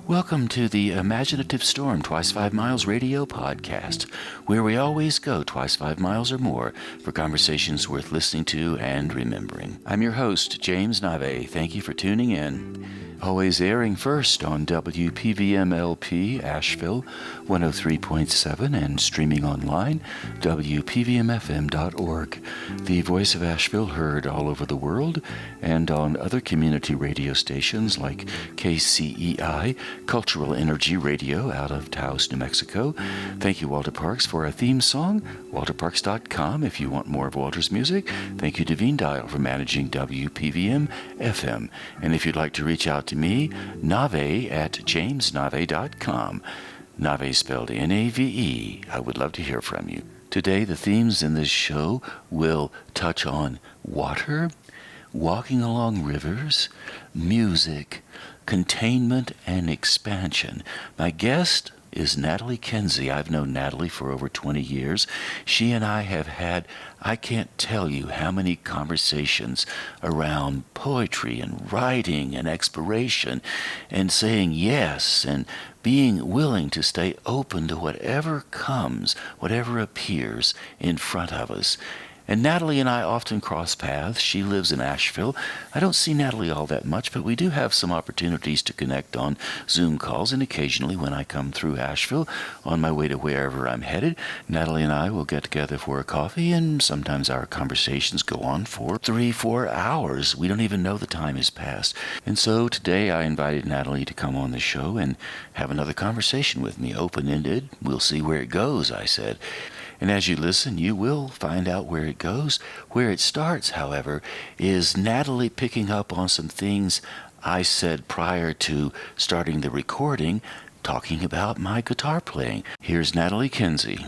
Welcome to the Imaginative Storm Twice 5 Miles radio podcast, where we always go twice 5 miles or more for conversations worth listening to and remembering. I'm your host, James Navé. Thank you for tuning in. Always airing first on WPVM-LP Asheville 103.7 and streaming online, WPVMFM.org. The voice of Asheville heard all over the world and on other community radio stations like KCEI, Cultural Energy Radio out of Taos, New Mexico. Thank you, Walter Parks, for a theme song. WalterParks.com if you want more of Walter's music. Thank you, Devine Dial, for managing WPVM-FM. And if you'd like to reach out to me, Navé at jamesnavé.com. Navé spelled N-A-V-E. I would love to hear from you. Today, the themes in this show will touch on water, walking along rivers, music, containment, and expansion. My guest is Natalie Kinsey. I've known Natalie for over 20 years. She and I have had, I can't tell you how many conversations around poetry and writing and exploration and saying yes and being willing to stay open to whatever comes, whatever appears in front of us. And Natalie and I often cross paths. She lives in Asheville. I don't see Natalie all that much, but we do have some opportunities to connect on Zoom calls, and occasionally when I come through Asheville on my way to wherever I'm headed, Natalie and I will get together for a coffee, and sometimes our conversations go on for 3-4 hours. We don't even know the time has passed. And so today I invited Natalie to come on the show and have another conversation with me, open-ended. We'll see where it goes, I said. And as you listen, you will find out where it goes. Where it starts, however, is Natalie picking up on some things I said prior to starting the recording, talking about my guitar playing. Here's Natalie Kinsey.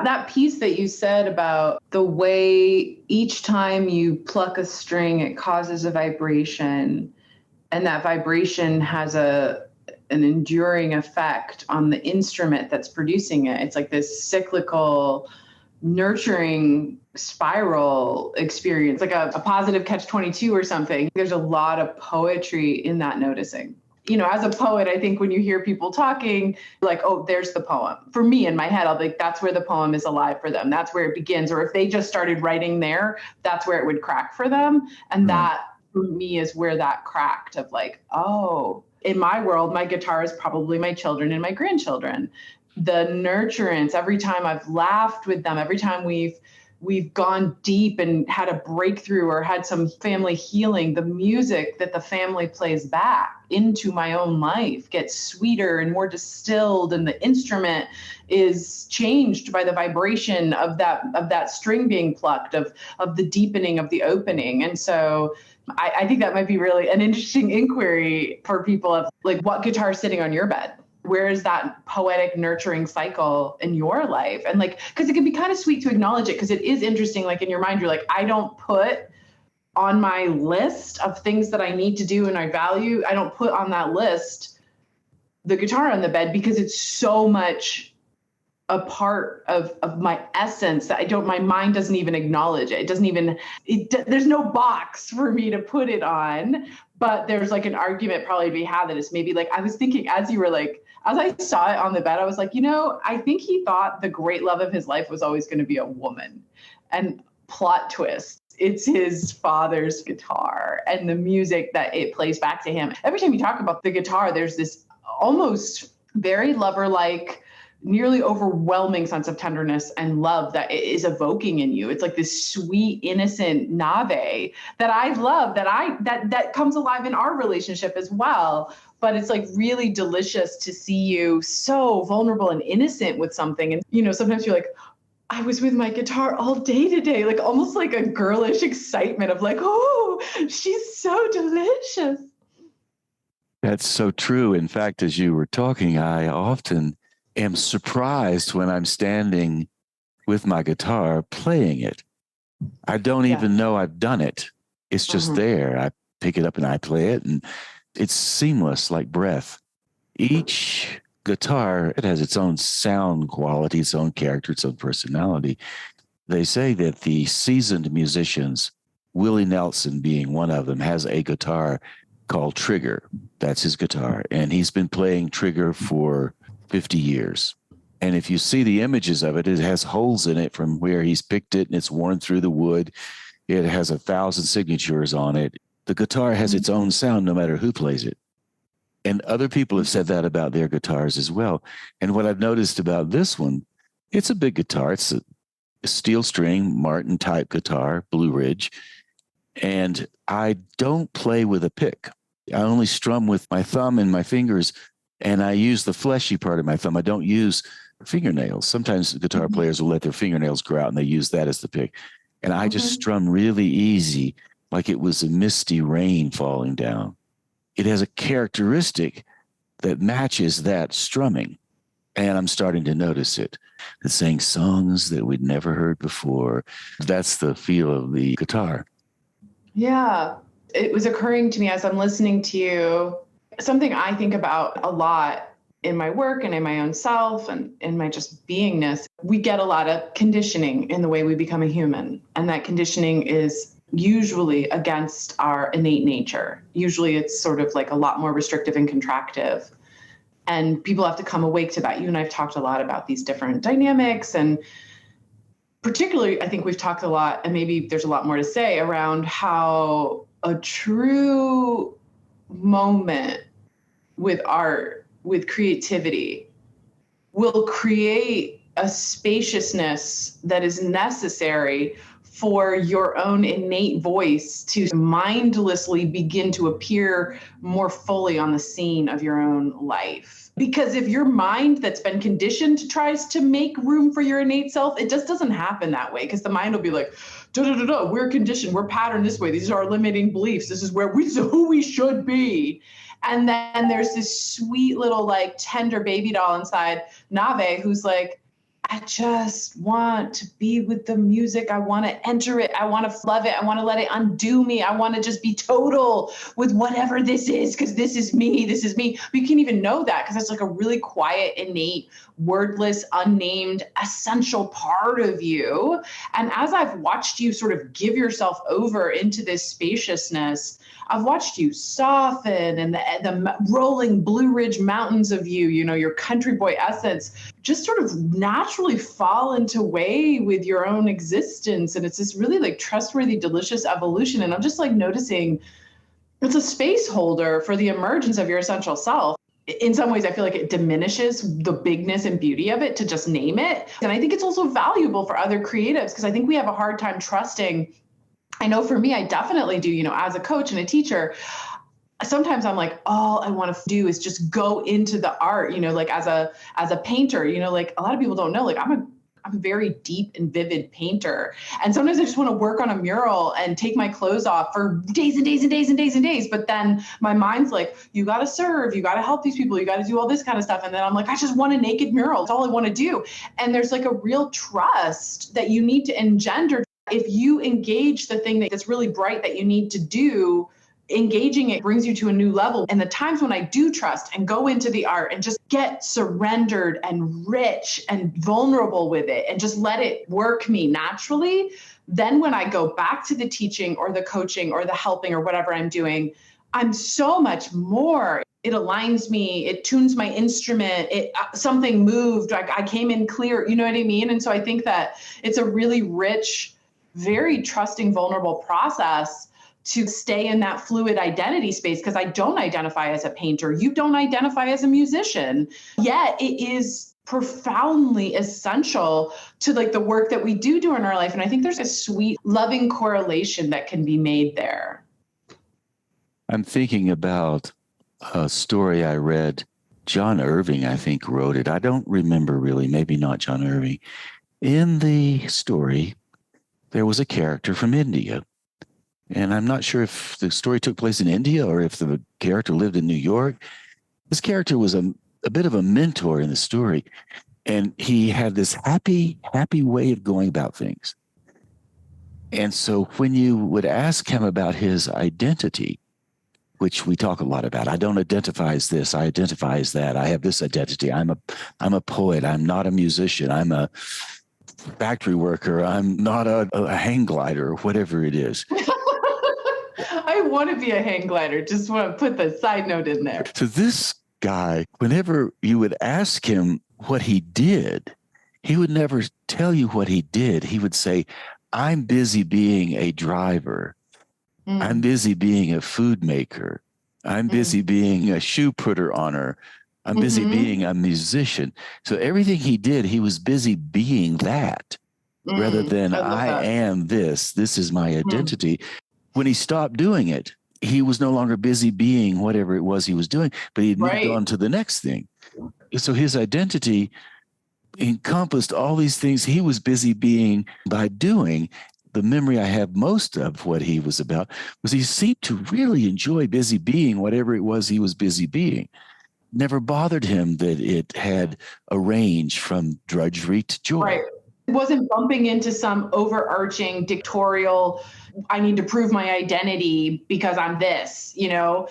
That piece that you said about the way each time you pluck a string, it causes a vibration, and that vibration has an enduring effect on the instrument that's producing it. It's like this cyclical, nurturing spiral experience, like a positive catch-22 or something. There's a lot of poetry in that noticing. You know, as a poet, I think when you hear people talking, like, oh, there's the poem. For me, in my head, I'll be like, that's where the poem is alive for them. That's where it begins. Or if they just started writing there, that's where it would crack for them. And that, for me, is where that cracked of like, oh, in my world, my guitar is probably my children and my grandchildren. The nurturance, every time I've laughed with them, every time we've gone deep and had a breakthrough or had some family healing, the music that the family plays back into my own life gets sweeter and more distilled, and the instrument is changed by the vibration of that string being plucked, of the deepening of the opening. And so I think that might be really an interesting inquiry for people of like, what guitar is sitting on your bed? Where is that poetic nurturing cycle in your life? And like, because it can be kind of sweet to acknowledge it, because it is interesting. Like in your mind, you're like, I don't put on my list of things that I need to do and I value, I don't put on that list the guitar on the bed, because it's so much a part of my essence that my mind doesn't even acknowledge it. It doesn't even, there's no box for me to put it on, but there's like an argument probably to be had that it's maybe like, I was thinking as you were like, as I saw it on the bed, I was like, you know, I think he thought the great love of his life was always going to be a woman. And plot twist, it's his father's guitar and the music that it plays back to him. Every time you talk about the guitar, there's this almost very lover-like, nearly overwhelming sense of tenderness and love that it is evoking in you. It's like this sweet, innocent Navé that I love, that comes alive in our relationship as well. But it's like really delicious to see you so vulnerable and innocent with something. And, you know, sometimes you're like, I was with my guitar all day today, like almost like a girlish excitement of like, oh, she's so delicious. That's so true. In fact, as you were talking, I often am surprised when I'm standing with my guitar playing it. I don't even know I've done it. It's just there. I pick it up and I play it, and it's seamless like breath. Each guitar, it has its own sound quality, its own character, its own personality. They say that the seasoned musicians, Willie Nelson being one of them, has a guitar called Trigger. That's his guitar. And he's been playing Trigger for 50 years. And if you see the images of it, it has holes in it from where he's picked it and it's worn through the wood. It has 1,000 signatures on it. The guitar has its own sound no matter who plays it. And other people have said that about their guitars as well. And what I've noticed about this one, it's a big guitar. It's a steel string Martin type guitar, Blue Ridge. And I don't play with a pick. I only strum with my thumb and my fingers, and I use the fleshy part of my thumb. I don't use fingernails. Sometimes guitar players will let their fingernails grow out and they use that as the pick. And I just strum really easy, like it was a misty rain falling down. It has a characteristic that matches that strumming. And I'm starting to notice it. It's saying songs that we'd never heard before. That's the feel of the guitar. Yeah. It was occurring to me as I'm listening to you, something I think about a lot in my work and in my own self and in my just beingness. We get a lot of conditioning in the way we become a human. And that conditioning is usually against our innate nature. Usually it's sort of like a lot more restrictive and contractive. And people have to come awake to that. You and I've talked a lot about these different dynamics. And particularly, I think we've talked a lot, and maybe there's a lot more to say around how a true moment with art, with creativity, will create a spaciousness that is necessary for your own innate voice to mindlessly begin to appear more fully on the scene of your own life. Because if your mind that's been conditioned tries to make room for your innate self, it just doesn't happen that way, because the mind will be like, we're conditioned, we're patterned this way. These are our limiting beliefs. This is who we should be. And then there's this sweet little like tender baby doll inside Navé who's like, I just want to be with the music. I want to enter it. I want to love it. I want to let it undo me. I want to just be total with whatever this is, because this is me. This is me. But you can't even know that because it's like a really quiet, innate, wordless, unnamed, essential part of you. And as I've watched you sort of give yourself over into this spaciousness, I've watched you soften, and the rolling Blue Ridge mountains of you, your country boy essence, just sort of naturally fall into way with your own existence. And it's this really like trustworthy, delicious evolution. And I'm just like noticing it's a space holder for the emergence of your essential self. In some ways, I feel like it diminishes the bigness and beauty of it to just name it. And I think it's also valuable for other creatives, because I think we have a hard time trusting. I know for me, I definitely do, as a coach and a teacher, sometimes I'm like, all I want to do is just go into the art, like as a painter, like a lot of people don't know, like I'm a very deep and vivid painter. And sometimes I just want to work on a mural and take my clothes off for days and days and days and days and days. But then my mind's like, you got to serve, you got to help these people, you got to do all this kind of stuff. And then I'm like, I just want a naked mural. It's all I want to do. And there's like a real trust that you need to engender. If you engage the thing that's really bright that you need to do, engaging it brings you to a new level. And the times when I do trust and go into the art and just get surrendered and rich and vulnerable with it and just let it work me naturally, then when I go back to the teaching or the coaching or the helping or whatever I'm doing, I'm so much more. It aligns me. It tunes my instrument. Something moved. I came in clear. You know what I mean? And so I think that it's a really rich, very trusting, vulnerable process to stay in that fluid identity space, because I don't identify as a painter. You don't identify as a musician. Yet it is profoundly essential to like the work that we do in our life. And I think there's a sweet, loving correlation that can be made there. I'm thinking about a story I read. John Irving, I think, wrote it. I don't remember really, maybe not John Irving. In the story, there was a character from India. And I'm not sure if the story took place in India or if the character lived in New York. This character was a bit of a mentor in the story. And he had this happy way of going about things. And so when you would ask him about his identity, which we talk a lot about, I don't identify as this, I identify as that. I have this identity. I'm a poet. I'm not a musician. I'm a factory worker. I'm not a hang glider or whatever it is. I want to be a hang glider. Just want to put the side note in there. So this guy, whenever you would ask him what he did, he would never tell you what he did. He would say, I'm busy being a driver. I'm busy being a food maker. I'm busy being a shoe putter on. I'm busy being a musician. So everything he did, he was busy being that rather than I am this. This is my identity. When he stopped doing it, he was no longer busy being whatever it was he was doing, but he had moved on to the next thing. So his identity encompassed all these things he was busy being by doing. The memory I have most of what he was about was he seemed to really enjoy busy being whatever it was he was busy being. Never bothered him that it had a range from drudgery to joy. Right. It wasn't bumping into some overarching dictatorial, I need to prove my identity because I'm this, and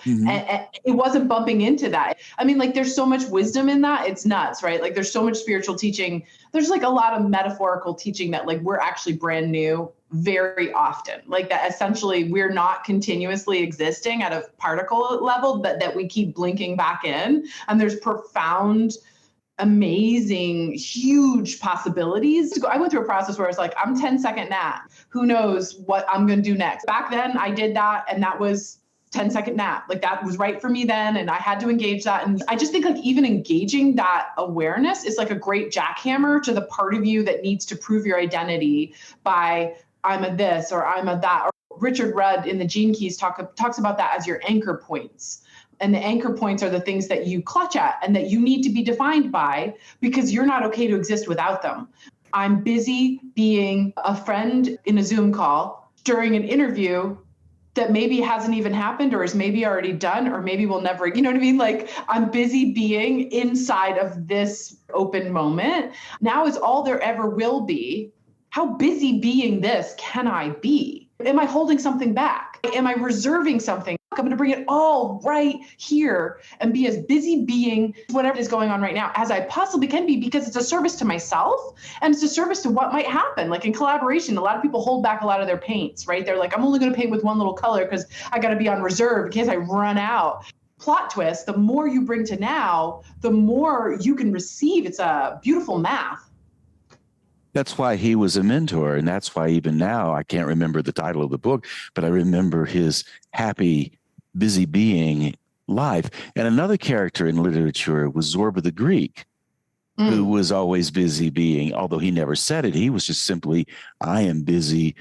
it wasn't bumping into that. I mean, like, there's so much wisdom in that. It's nuts, right? Like, there's so much spiritual teaching. There's like a lot of metaphorical teaching that like we're actually brand new very often, like that essentially we're not continuously existing at a particle level, but that we keep blinking back in. And there's profound, amazing, huge possibilities. I went through a process where it's like, I'm 10-second nap. Who knows what I'm going to do next? Back then I did that. And that was 10-second nap. Like, that was right for me then. And I had to engage that. And I just think like even engaging that awareness is like a great jackhammer to the part of you that needs to prove your identity by I'm a this or I'm a that. Or Richard Rudd in the Gene Keys talks about that as your anchor points. And the anchor points are the things that you clutch at and that you need to be defined by because you're not okay to exist without them. I'm busy being a friend in a Zoom call during an interview that maybe hasn't even happened or is maybe already done or maybe will never, you know what I mean? Like, I'm busy being inside of this open moment. Now is all there ever will be. How busy being this can I be? Am I holding something back? Am I reserving something? I'm going to bring it all right here and be as busy being whatever is going on right now as I possibly can be, because it's a service to myself and it's a service to what might happen. Like in collaboration, a lot of people hold back a lot of their paints, right? They're like, I'm only going to paint with one little color because I got to be on reserve in case I run out. Plot twist, the more you bring to now, the more you can receive. It's a beautiful math. That's why he was a mentor. And that's why even now, I can't remember the title of the book, but I remember his happy, busy being life. And another character in literature was Zorba the Greek, who was always busy being, although he never said it. He was just simply, I am busy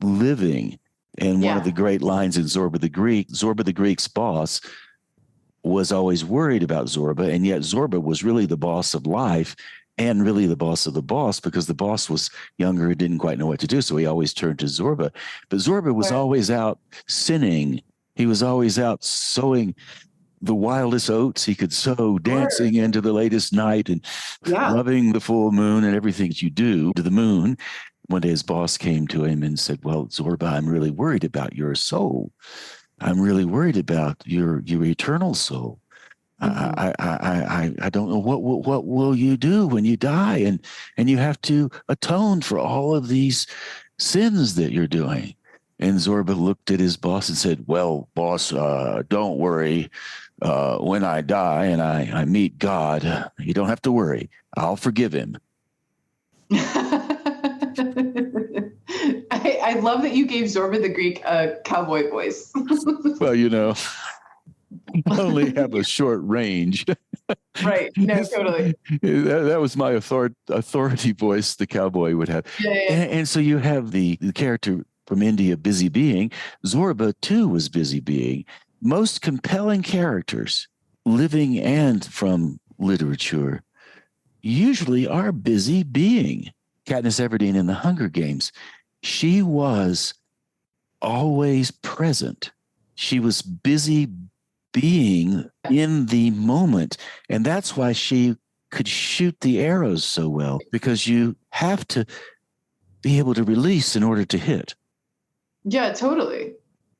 living. And one of the great lines in Zorba the Greek's boss was always worried about Zorba. And yet Zorba was really the boss of life and really the boss of the boss, because the boss was younger and didn't quite know what to do. So he always turned to Zorba. But Zorba was always out sinning. He was always out sowing the wildest oats he could sow, dancing into the latest night and loving the full moon and everything that you do to the moon. One day his boss came to him and said, well, Zorba, I'm really worried about your soul. I'm really worried about your eternal soul. I don't know what will you do when you die, and you have to atone for all of these sins that you're doing. And Zorba looked at his boss and said, well, boss, don't worry. When I die and I meet God, you don't have to worry. I'll forgive him. I love that you gave Zorba the Greek a cowboy voice. Well, you know, I only have a short range. Right. No, totally. That was my authority voice the cowboy would have. Yeah. And so you have the character from India, busy being. Zorba, too, was busy being. Most compelling characters, living and from literature, usually are busy being. Katniss Everdeen in The Hunger Games, she was always present. She was busy being in the moment. And that's why she could shoot the arrows so well, because you have to be able to release in order to hit. Yeah, totally.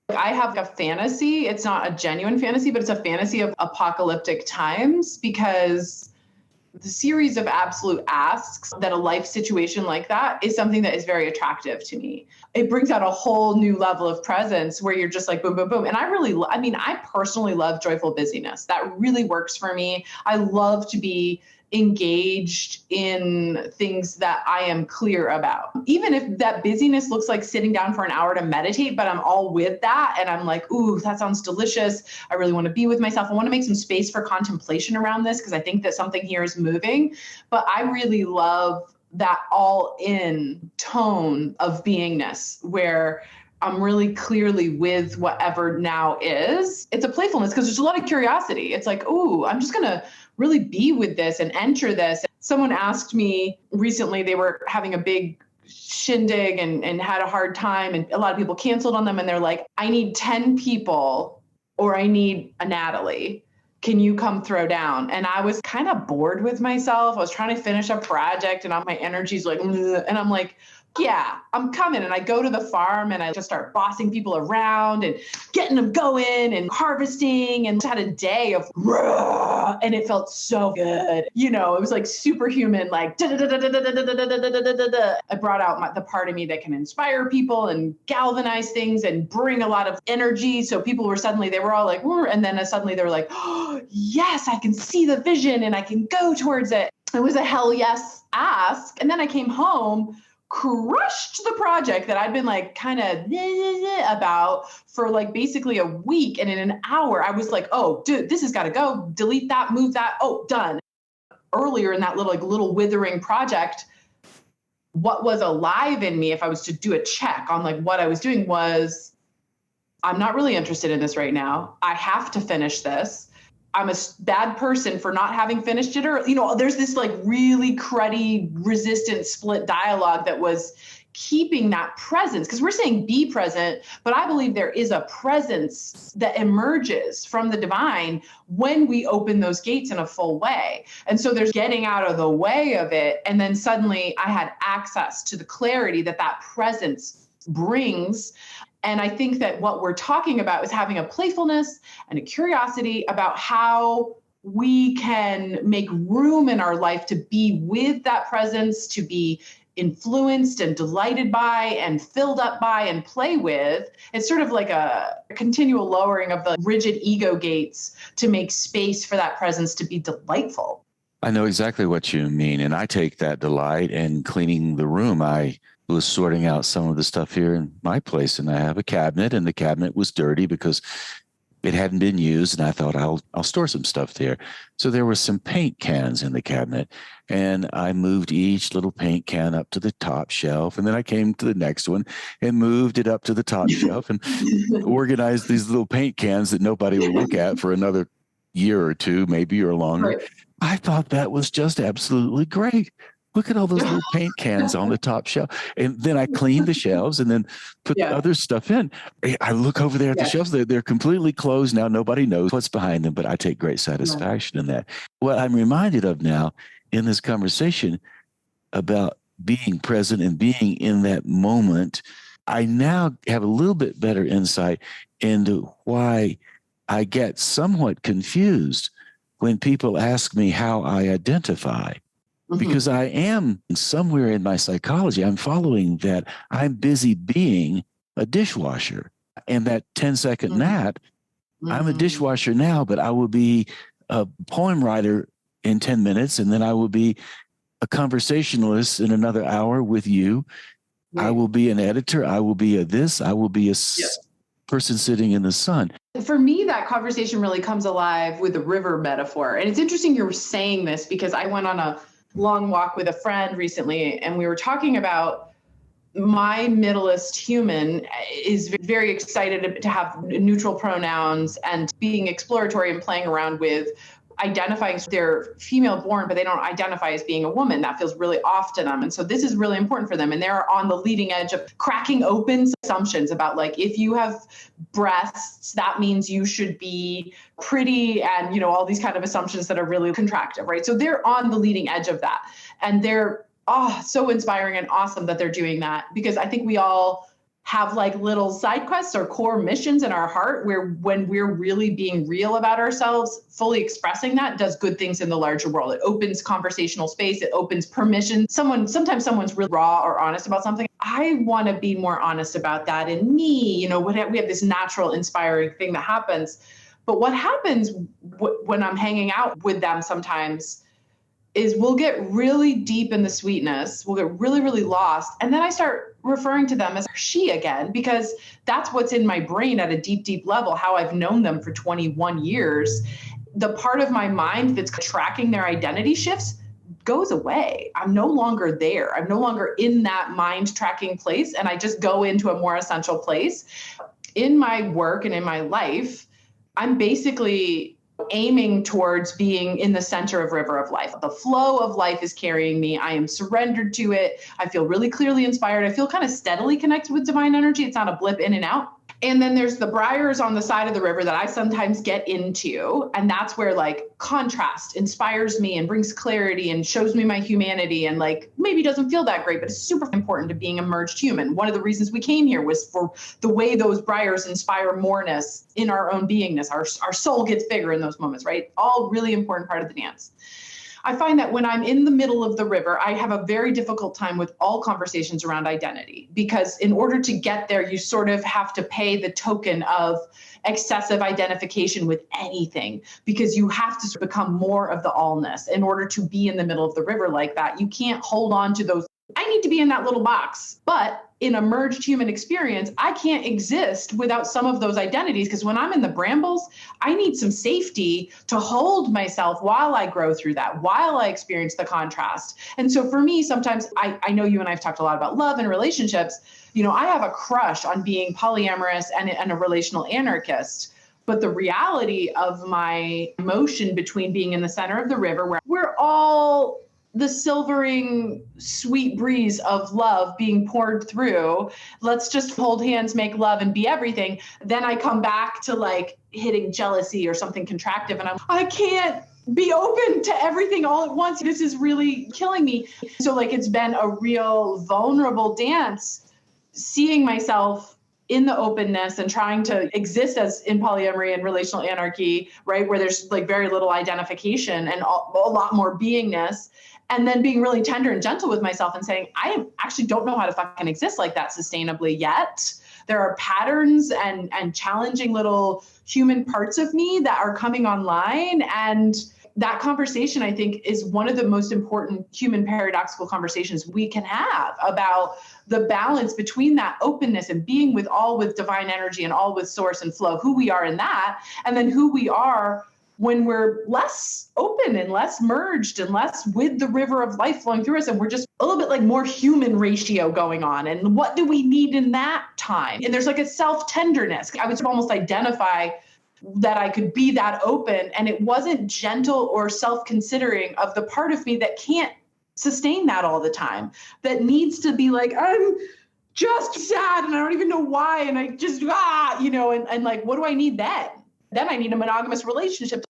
I have a fantasy. It's not a genuine fantasy, but it's a fantasy of apocalyptic times, because the series of absolute asks that a life situation like that is something that is very attractive to me. It brings out a whole new level of presence where you're just like boom, boom, boom. And I personally love joyful busyness. That really works for me. I love to be engaged in things that I am clear about. Even if that busyness looks like sitting down for an hour to meditate, but I'm all with that. And I'm like, ooh, that sounds delicious. I really want to be with myself. I want to make some space for contemplation around this because I think that something here is moving. But I really love that all in tone of beingness where I'm really clearly with whatever now is. It's a playfulness because there's a lot of curiosity. It's like, ooh, I'm just going to really be with this and enter this. Someone asked me recently, they were having a big shindig and had a hard time and a lot of people canceled on them. And they're like, I need 10 people or I need a Natalie. Can you come throw down? And I was kind of bored with myself. I was trying to finish a project and all my energy's like, ugh. And I'm like, yeah, I'm coming. And I go to the farm and I just start bossing people around and getting them going and harvesting and had a day of rah, and it felt so good. You know, it was like superhuman, like I brought out the part of me that can inspire people and galvanize things and bring a lot of energy. So people were suddenly, they were all like, and then suddenly they were like, oh, yes, I can see the vision and I can go towards it. It was a hell yes ask. And then I came home, crushed the project that I'd been like kind of about for like basically a week. And in an hour, I was like, oh, dude, this has got to go. Delete that, move that. Oh, done. Earlier in that little withering project, what was alive in me, if I was to do a check on like what I was doing, was I'm not really interested in this right now. I have to finish this. I'm a bad person for not having finished it. Or, you know, there's this like really cruddy, resistant split dialogue that was keeping that presence. Because we're saying be present, but I believe there is a presence that emerges from the divine when we open those gates in a full way. And so there's getting out of the way of it. And then suddenly I had access to the clarity that that presence brings. And I think that what we're talking about is having a playfulness and a curiosity about how we can make room in our life to be with that presence, to be influenced and delighted by and filled up by and play with. It's sort of like a continual lowering of the rigid ego gates to make space for that presence to be delightful. I know exactly what you mean. And I take that delight in cleaning the room. I was sorting out some of the stuff here in my place, and I have a cabinet, and the cabinet was dirty because it hadn't been used, and I thought I'll store some stuff there. So there were some paint cans in the cabinet, and I moved each little paint can up to the top shelf, and then I came to the next one and moved it up to the top shelf and organized these little paint cans that nobody will look at for another year or two, maybe, or longer. Right. I thought that was just absolutely great. Look at all those little paint cans on the top shelf. And then I cleaned the shelves and then put the other stuff in. I look over there at the shelves. They're completely closed now. Nobody knows what's behind them, but I take great satisfaction in that. What I'm reminded of now in this conversation about being present and being in that moment, I now have a little bit better insight into why I get somewhat confused when people ask me how I identify. Because I am somewhere in my psychology, I'm following that I'm busy being a dishwasher. And that 10-second nap, I'm a dishwasher now, but I will be a poem writer in 10 minutes, and then I will be a conversationalist in another hour with you. Right. I will be an editor. I will be I will be a person sitting in the sun. For me, that conversation really comes alive with the river metaphor. And it's interesting you're saying this because I went on a long walk with a friend recently, and we were talking about my middleist human is very excited to have neutral pronouns and being exploratory and playing around with identifying they're female born, but they don't identify as being a woman. That feels really off to them. And so this is really important for them. And they're on the leading edge of cracking open assumptions about like, if you have breasts, that means you should be pretty and, you know, all these kind of assumptions that are really contractive, right? So they're on the leading edge of that. And they're so inspiring and awesome that they're doing that, because I think we all have like little side quests or core missions in our heart where when we're really being real about ourselves, fully expressing that does good things in the larger world. It opens conversational space. It opens permission. Sometimes someone's really raw or honest about something. I want to be more honest about that in me. You know, we have this natural inspiring thing that happens. But what happens when I'm hanging out with them sometimes is we'll get really deep in the sweetness. We'll get really, really lost. And then I start referring to them as she again, because that's what's in my brain at a deep, deep level, how I've known them for 21 years. The part of my mind that's tracking their identity shifts goes away. I'm no longer there. I'm no longer in that mind tracking place. And I just go into a more essential place. In my work and in my life, I'm basically aiming towards being in the center of river of life. The flow of life is carrying me. I am surrendered to it. I feel really clearly inspired. I feel kind of steadily connected with divine energy. It's not a blip in and out. And then there's the briars on the side of the river that I sometimes get into. And that's where like contrast inspires me and brings clarity and shows me my humanity and like maybe doesn't feel that great, but it's super important to being a merged human. One of the reasons we came here was for the way those briars inspire moreness in our own beingness. Our soul gets bigger in those moments, right? All really important part of the dance. I find that when I'm in the middle of the river, I have a very difficult time with all conversations around identity, because in order to get there, you sort of have to pay the token of excessive identification with anything, because you have to become more of the allness in order to be in the middle of the river like that. You can't hold on to those. I need to be in that little box. But in a merged human experience, I can't exist without some of those identities, because when I'm in the brambles, I need some safety to hold myself while I grow through that, while I experience the contrast. And so for me, sometimes I know you and I've talked a lot about love and relationships. You know, I have a crush on being polyamorous and a relational anarchist. But the reality of my emotion between being in the center of the river, where we're all the silvering sweet breeze of love being poured through, let's just hold hands, make love, and be everything. Then I come back to like hitting jealousy or something contractive, and I can't be open to everything all at once. This is really killing me. So like it's been a real vulnerable dance, seeing myself in the openness and trying to exist as in polyamory and relational anarchy, right? Where there's like very little identification and a lot more beingness. And then being really tender and gentle with myself and saying, I actually don't know how to fucking exist like that sustainably yet. There are patterns and challenging little human parts of me that are coming online. And that conversation, I think, is one of the most important human paradoxical conversations we can have about the balance between that openness and being with all with divine energy and all with source and flow, who we are in that, and then who we are when we're less open and less merged and less with the river of life flowing through us. And we're just a little bit like more human ratio going on. And what do we need in that time? And there's like a self-tenderness. I would almost identify that I could be that open, and it wasn't gentle or self-considering of the part of me that can't sustain that all the time, that needs to be like, I'm just sad and I don't even know why. And I just, and like, what do I need then? Then I need a monogamous relationship.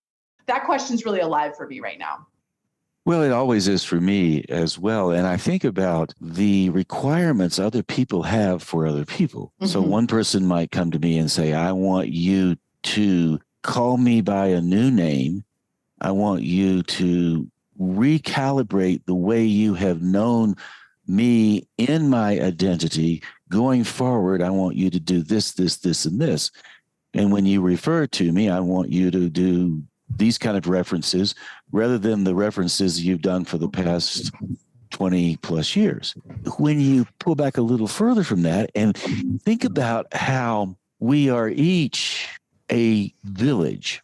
That question's really alive for me right now. Well, it always is for me as well. And I think about the requirements other people have for other people. Mm-hmm. So one person might come to me and say, I want you to call me by a new name. I want you to recalibrate the way you have known me in my identity. Going forward, I want you to do this, this, this, and this. And when you refer to me, I want you to do these kind of references rather than the references you've done for the past 20 plus years. When you pull back a little further from that and think about how we are each a village.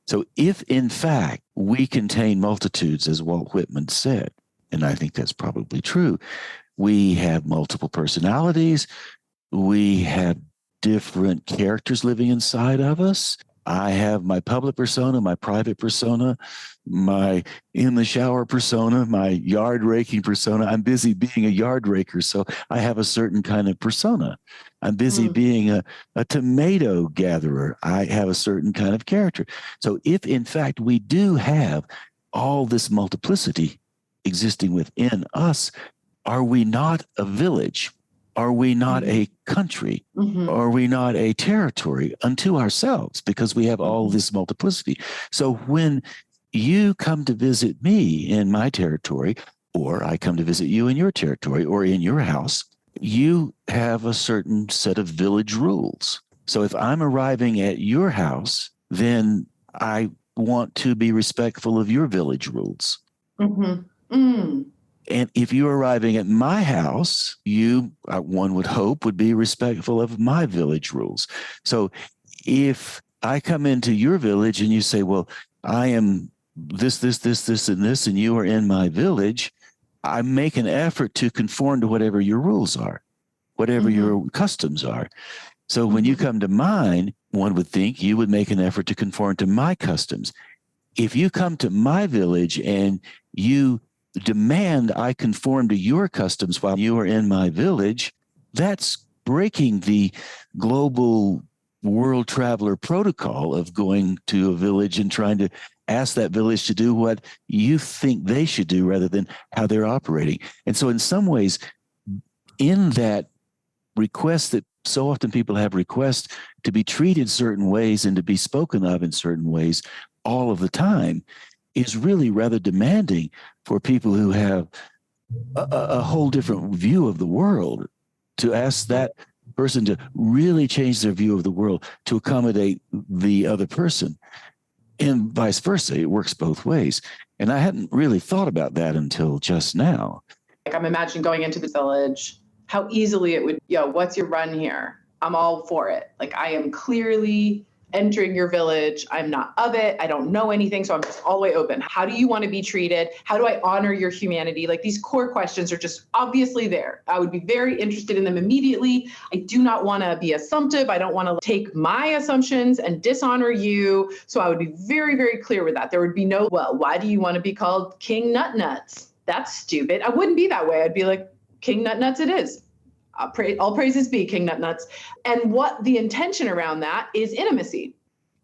So if in fact we contain multitudes, as Walt Whitman said, and I think that's probably true, we have multiple personalities, we have different characters living inside of us. I have my public persona, my private persona, my in the shower persona, my yard raking persona. I'm busy being a yard raker, so I have a certain kind of persona. I'm busy being a tomato gatherer. I have a certain kind of character. So if in fact we do have all this multiplicity existing within us, are we not a village? Are we not a country? Are we not a territory unto ourselves, because we have all this multiplicity? So when you come to visit me in my territory, or I come to visit you in your territory or in your house, you have a certain set of village rules. So if I'm arriving at your house, then I want to be respectful of your village rules. And if you're arriving at my house, you, one would hope, would be respectful of my village rules. So if I come into your village and you say, well, I am this, and this, and you are in my village, I make an effort to conform to whatever your rules are, whatever your customs are. So when you come to mine, one would think you would make an effort to conform to my customs. If you come to my village and you demand I conform to your customs while you are in my village, that's breaking the global world traveler protocol of going to a village and trying to ask that village to do what you think they should do rather than how they're operating. And so in some ways, in that request that so often people have requests to be treated certain ways and to be spoken of in certain ways all of the time, is really rather demanding for people who have a whole different view of the world, to ask that person to really change their view of the world to accommodate the other person. And vice versa, it works both ways. And I hadn't really thought about that until just now. Like, I'm imagining going into the village, how easily it would, what's your run here? I'm all for it. Like, I am clearly entering your village. I'm not of it. I don't know anything. So I'm just all the way open. How do you want to be treated? How do I honor your humanity? Like, these core questions are just obviously there. I would be very interested in them immediately. I do not want to be assumptive. I don't want to take my assumptions and dishonor you. So I would be very, very clear with that. There would be no, well, why do you want to be called King Nutnuts? That's stupid. I wouldn't be that way. I'd be like, King Nutnuts it is. All praises be King Nutnuts. And what the intention around that is intimacy.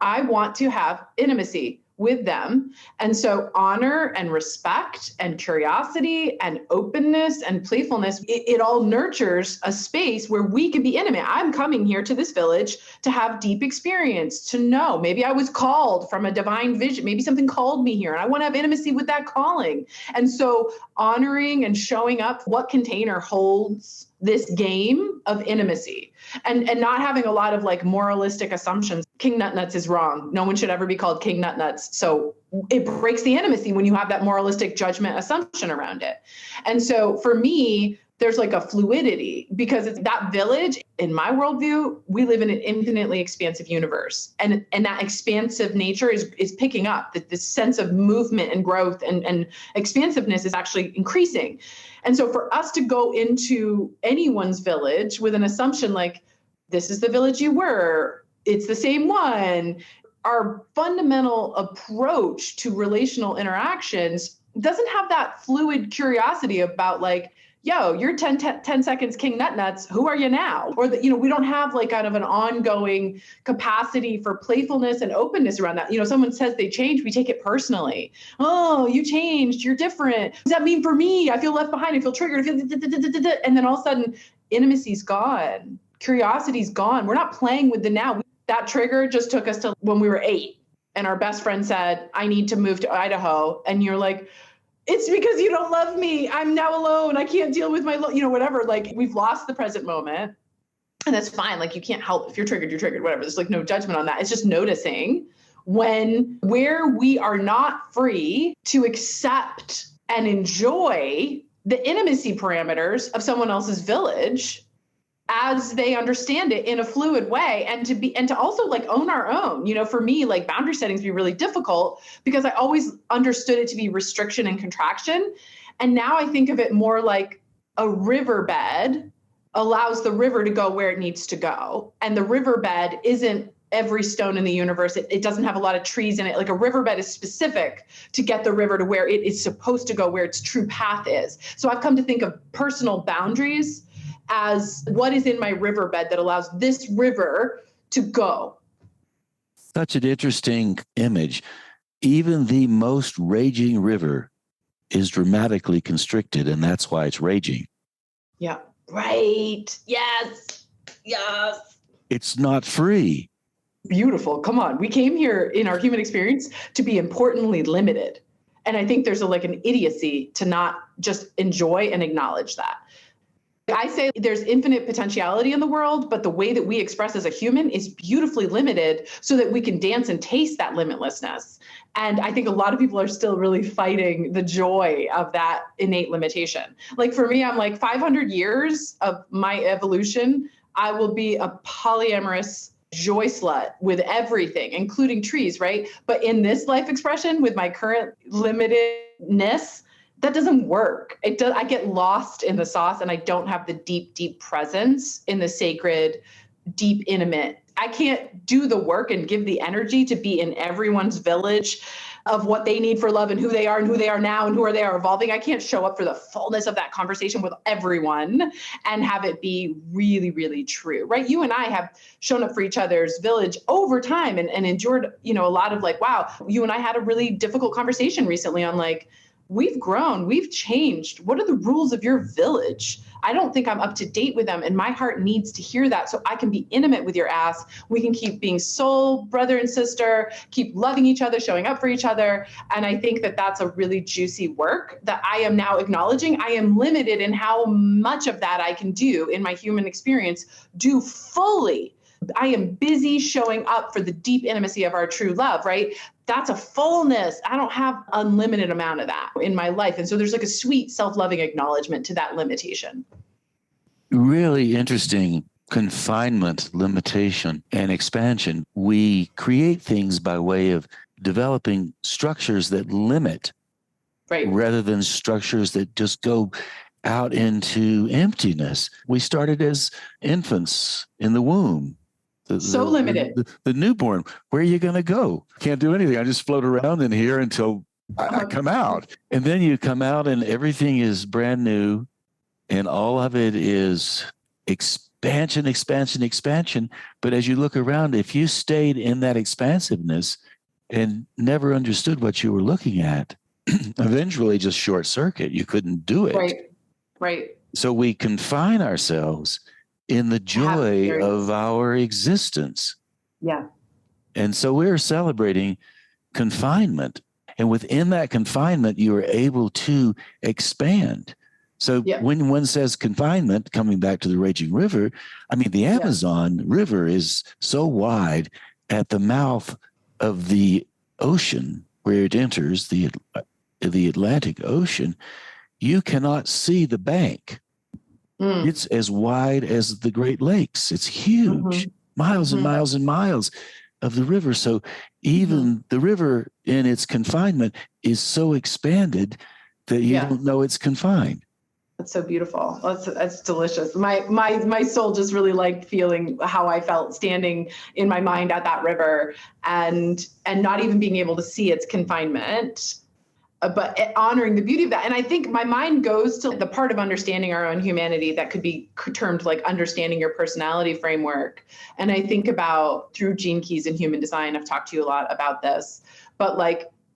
I want to have intimacy with them. And so honor and respect and curiosity and openness and playfulness, it all nurtures a space where we can be intimate. I'm coming here to this village to have deep experience, to know. Maybe I was called from a divine vision. Maybe something called me here and I want to have intimacy with that calling. And so honoring and showing up, what container holds this game of intimacy, and not having a lot of like moralistic assumptions. King Nutnuts is wrong. No one should ever be called King Nutnuts. So it breaks the intimacy when you have that moralistic judgment assumption around it. And so for me, there's like a fluidity, because it's that village. In my worldview, we live in an infinitely expansive universe. And that expansive nature is picking up. That this sense of movement and growth and expansiveness is actually increasing. And so for us to go into anyone's village with an assumption like, this is the village you were, it's the same one, our fundamental approach to relational interactions doesn't have that fluid curiosity about like, yo, you're 10 seconds King Nutnuts. Who are you now? Or we don't have like kind of an ongoing capacity for playfulness and openness around that. Someone says they changed, we take it personally. Oh, you changed, you're different. What does that mean for me? I feel left behind, I feel triggered. And then all of a sudden, intimacy's gone. Curiosity's gone. We're not playing with the now. That trigger just took us to when we were 8 and our best friend said, I need to move to Idaho. And you're like, it's because you don't love me. I'm now alone. I can't deal with my, whatever. Like, we've lost the present moment, and that's fine. Like, you can't help if you're triggered, whatever. There's like no judgment on that. It's just noticing where we are not free to accept and enjoy the intimacy parameters of someone else's village as they understand it in a fluid way, and to also like own our own. For me, like, boundary settings be really difficult because I always understood it to be restriction and contraction. And now I think of it more like a riverbed allows the river to go where it needs to go. And the riverbed isn't every stone in the universe. It doesn't have a lot of trees in it. Like, a riverbed is specific to get the river to where it is supposed to go, where its true path is. So I've come to think of personal boundaries as what is in my riverbed that allows this river to go. Such an interesting image. Even the most raging river is dramatically constricted, and that's why it's raging. Yeah, Right. Yes. Yes. It's not free. Beautiful. Come on. We came here in our human experience to be importantly limited. And I think there's an idiocy to not just enjoy and acknowledge that. I say there's infinite potentiality in the world, but the way that we express as a human is beautifully limited so that we can dance and taste that limitlessness. And I think a lot of people are still really fighting the joy of that innate limitation. Like for me, I'm like 500 years of my evolution, I will be a polyamorous joy slut with everything, including trees, right? But in this life expression with my current limitedness, that doesn't work. I get lost in the sauce and I don't have the deep, deep presence in the sacred, deep, intimate. I can't do the work and give the energy to be in everyone's village of what they need for love and who they are now and they are evolving. I can't show up for the fullness of that conversation with everyone and have it be really, really true, right? You and I have shown up for each other's village over time and endured, a lot of wow, you and I had a really difficult conversation recently on we've grown, we've changed. What are the rules of your village? I don't think I'm up to date with them. And my heart needs to hear that so I can be intimate with your ass. We can keep being soul brother and sister, keep loving each other, showing up for each other. And I think that that's a really juicy work that I am now acknowledging. I am limited in how much of that I can do in my human experience, do fully. I am busy showing up for the deep intimacy of our true love, right? That's a fullness. I don't have unlimited amount of that in my life. And so there's a sweet self-loving acknowledgement to that limitation. Really interesting confinement, limitation, and expansion. We create things by way of developing structures that limit, right, rather than structures that just go out into emptiness. We started as infants in the womb. Limited. The newborn, where are you going to go? Can't do anything. I just float around in here until I come out. And then you come out and everything is brand new. And all of it is expansion. But as you look around, if you stayed in that expansiveness and never understood what you were looking at, eventually just short circuit. You couldn't do it. Right. So we confine ourselves in the joy of our existence. Yeah. And so we're celebrating confinement. And within that confinement, you are able to expand. So when one says confinement, coming back to the raging river, I mean, the Amazon River is so wide at the mouth of the ocean where it enters the Atlantic Ocean, you cannot see the bank. It's as wide as the Great Lakes. It's huge, miles and miles and miles of the river. So even the river in its confinement is so expanded that you don't know it's confined. That's so beautiful. That's delicious. My soul just really liked feeling how I felt standing in my mind at that river and not even being able to see its confinement, but honoring the beauty of that. And I think my mind goes to the part of understanding our own humanity that could be termed understanding your personality framework. And I think about through Gene Keys and human design, I've talked to you a lot about this, but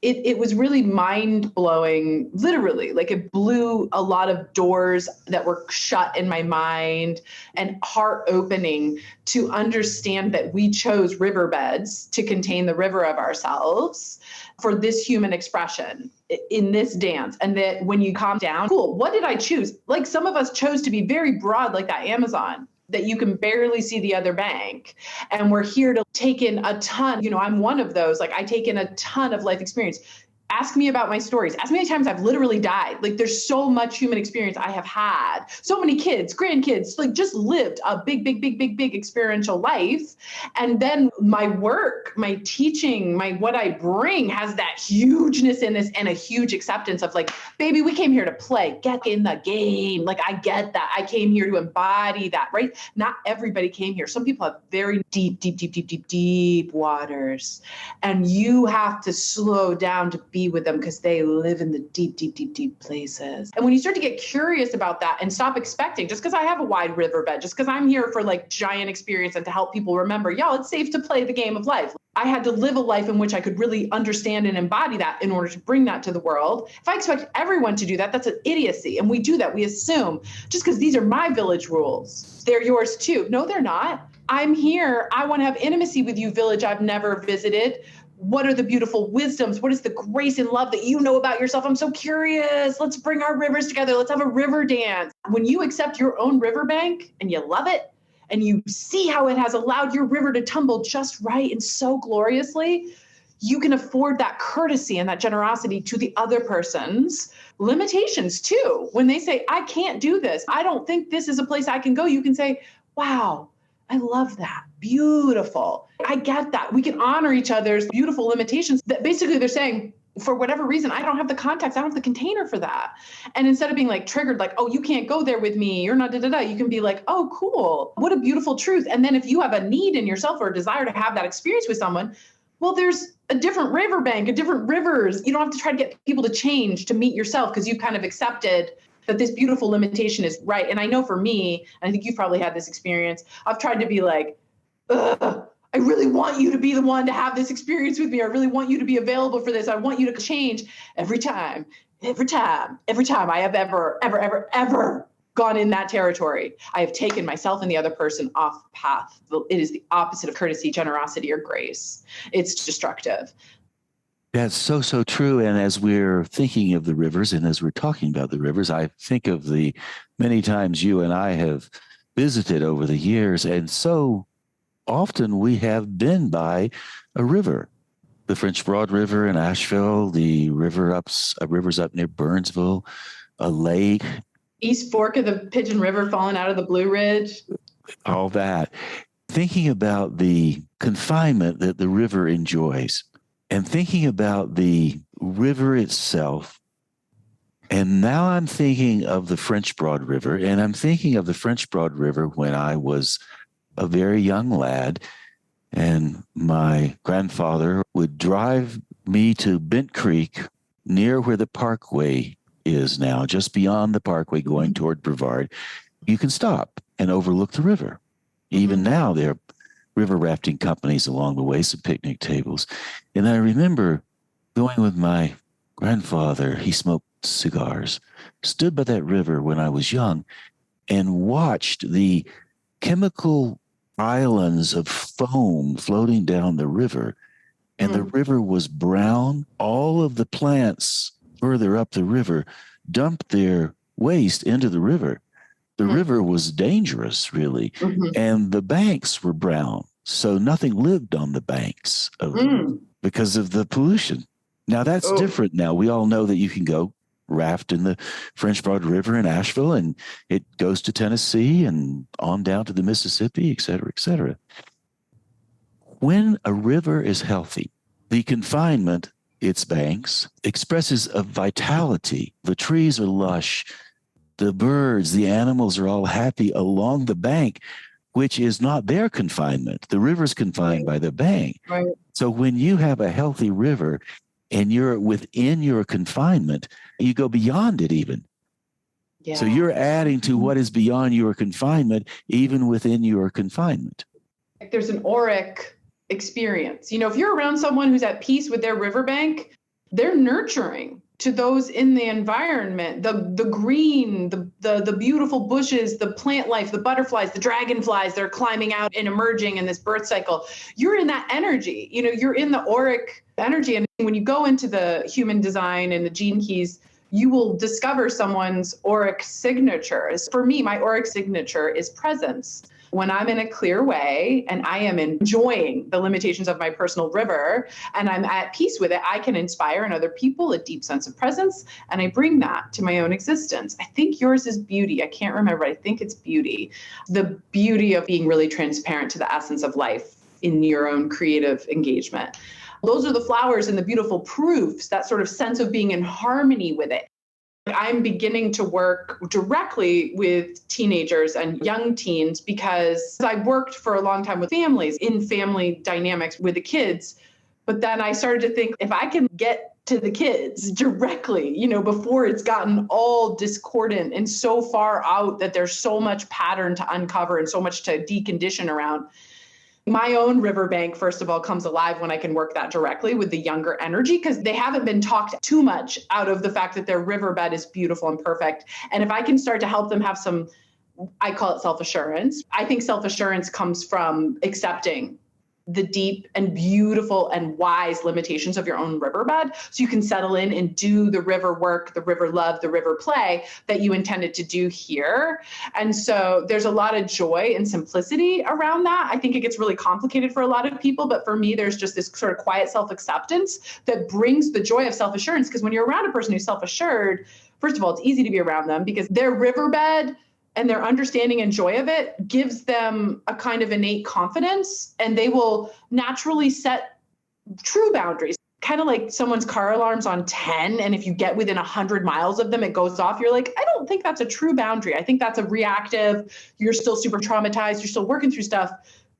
it was really mind blowing, literally. It blew a lot of doors that were shut in my mind and heart opening to understand that we chose riverbeds to contain the river of ourselves for this human expression in this dance. And that when you calm down, cool, what did I choose? Some of us chose to be very broad, like that Amazon, that you can barely see the other bank. And we're here to take in a ton. I'm one of those. I take in a ton of life experience. Ask me about my stories. Ask me how many times I've literally died. There's so much human experience I have had. So many kids, grandkids, just lived a big experiential life. And then my work, my teaching, what I bring has that hugeness in this and a huge acceptance of baby, we came here to play, get in the game. I get that. I came here to embody that, right? Not everybody came here. Some people have very deep waters. And you have to slow down to be be with them because they live in the deep, deep, deep, deep places. And when you start to get curious about that and stop expecting, just because I have a wide riverbed, just because I'm here for like giant experience and to help people remember, y'all, it's safe to play the game of life. I had to live a life in which I could really understand and embody that in order to bring that to the world. If I expect everyone to do that, that's an idiocy. And we do that. We assume just because these are my village rules, they're yours too. No, they're not. I'm here. I want to have intimacy with you, village I've never visited. What are the beautiful wisdoms? What is the grace and love that you know about yourself? I'm so curious. Let's bring our rivers together. Let's have a river dance. When you accept your own riverbank and you love it, and you see how it has allowed your river to tumble just right and so gloriously, you can afford that courtesy and that generosity to the other person's limitations too. When they say, I can't do this, I don't think this is a place I can go, you can say, wow, I love that. Beautiful. I get that. We can honor each other's beautiful limitations. That basically they're saying, for whatever reason, I don't have the context, I don't have the container for that. And instead of being like triggered, like, oh, you can't go there with me, you're not da-da-da, you can be like, oh, cool. What a beautiful truth. And then if you have a need in yourself or a desire to have that experience with someone, well, there's a different riverbank, a different rivers. You don't have to try to get people to change to meet yourself because you've kind of accepted that this beautiful limitation is right. And I know for me, and I think you've probably had this experience, I've tried to be like, ugh, I really want you to be the one to have this experience with me. I really want you to be available for this. I want you to change every time I have ever gone in that territory. I have taken myself and the other person off path. It is the opposite of courtesy, generosity, or grace. It's destructive. That's so, so true. And as we're thinking of the rivers and as we're talking about the rivers, I think of the many times you and I have visited over the years. And so often we have been by a river, the French Broad River in Asheville, the rivers up near Burnsville, a lake. East Fork of the Pigeon River falling out of the Blue Ridge. All that. Thinking about the confinement that the river enjoys and thinking about the river itself. And now I'm thinking of the French Broad River, and I'm thinking of the French Broad River when I was a very young lad, and my grandfather would drive me to Bent Creek near where the parkway is now, just beyond the parkway going toward Brevard. You can stop and overlook the river. Even now, there are river rafting companies along the way, some picnic tables. And I remember going with my grandfather, he smoked cigars, stood by that river when I was young and watched the chemical islands of foam floating down the river. And the river was brown. All of the plants further up the river dumped their waste into the river. The river was dangerous, really. And the banks were brown. So nothing lived on the banks because of the pollution. Now that's different now. We all know that you can go raft in the French Broad River in Asheville, and it goes to Tennessee and on down to the Mississippi, et cetera, et cetera. When a river is healthy, the confinement, its banks, expresses a vitality. The trees are lush. The birds, the animals are all happy along the bank, which is not their confinement. The river's confined by the bank. Right. So when you have a healthy river and you're within your confinement, you go beyond it even. Yeah. So you're adding to what is beyond your confinement, even within your confinement. There's an auric experience. You know, if you're around someone who's at peace with their riverbank, they're nurturing to those in the environment, the green, the beautiful bushes, the plant life, the butterflies, the dragonflies that are climbing out and emerging in this birth cycle. You're in that energy, you know, you're in the auric energy. And when you go into the human design and the gene keys, you will discover someone's auric signature. For me, my auric signature is presence. When I'm in a clear way and I am enjoying the limitations of my personal river and I'm at peace with it, I can inspire in other people a deep sense of presence, and I bring that to my own existence. I think yours is beauty. I can't remember. I think it's beauty. The beauty of being really transparent to the essence of life in your own creative engagement. Those are the flowers and the beautiful proofs, that sort of sense of being in harmony with it. I'm beginning to work directly with teenagers and young teens because I worked for a long time with families in family dynamics with the kids. But then I started to think, if I can get to the kids directly, before it's gotten all discordant and so far out that there's so much pattern to uncover and so much to decondition around. My own riverbank, first of all, comes alive when I can work that directly with the younger energy, because they haven't been talked too much out of the fact that their riverbed is beautiful and perfect. And if I can start to help them have some, I call it self-assurance. I think self-assurance comes from accepting the deep and beautiful and wise limitations of your own riverbed, so you can settle in and do the river work, the river love, the river play that you intended to do here. And so there's a lot of joy and simplicity around that. I think it gets really complicated for a lot of people, but for me, there's just this sort of quiet self-acceptance that brings the joy of self-assurance, because when you're around a person who's self-assured, first of all, it's easy to be around them because their riverbed and their understanding and joy of it gives them a kind of innate confidence, and they will naturally set true boundaries. Kind of like someone's car alarm's on 10, and if you get within 100 miles of them, it goes off. You're like, I don't think that's a true boundary. I think that's a reactive. You're still super traumatized. You're still working through stuff.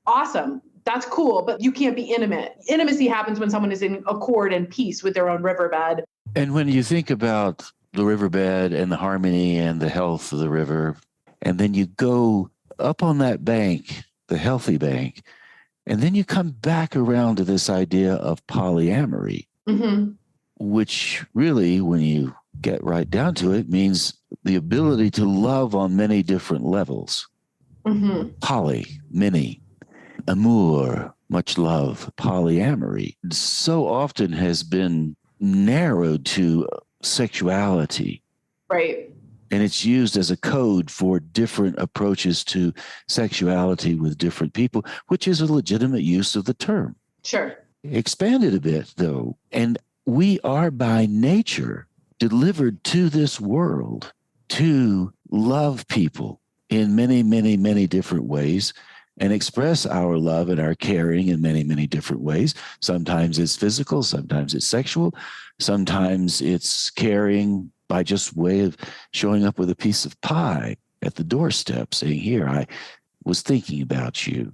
Awesome. That's cool, but you can't be intimate. Intimacy happens when someone is in accord and peace with their own riverbed. And when you think about the riverbed and the harmony and the health of the river, and then you go up on that bank, the healthy bank, and then you come back around to this idea of polyamory, which really, when you get right down to it, means the ability to love on many different levels. Poly, many. Amour, much love. Polyamory so often has been narrowed to sexuality. Right. And it's used as a code for different approaches to sexuality with different people, which is a legitimate use of the term. Sure. Expand it a bit, though. And we are by nature delivered to this world to love people in many, many, many different ways and express our love and our caring in many, many different ways. Sometimes it's physical, sometimes it's sexual, sometimes it's caring by just way of showing up with a piece of pie at the doorstep, saying, here, I was thinking about you.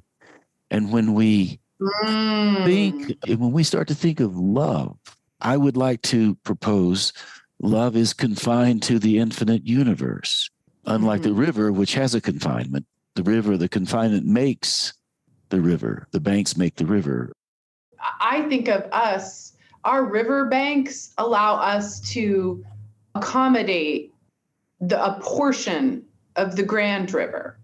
And when we when we start to think of love, I would like to propose love is confined to the infinite universe. Unlike the river, which has a confinement, the confinement makes the river. The banks make the river. I think of us, our river banks allow us to accommodate a portion of the Grand River.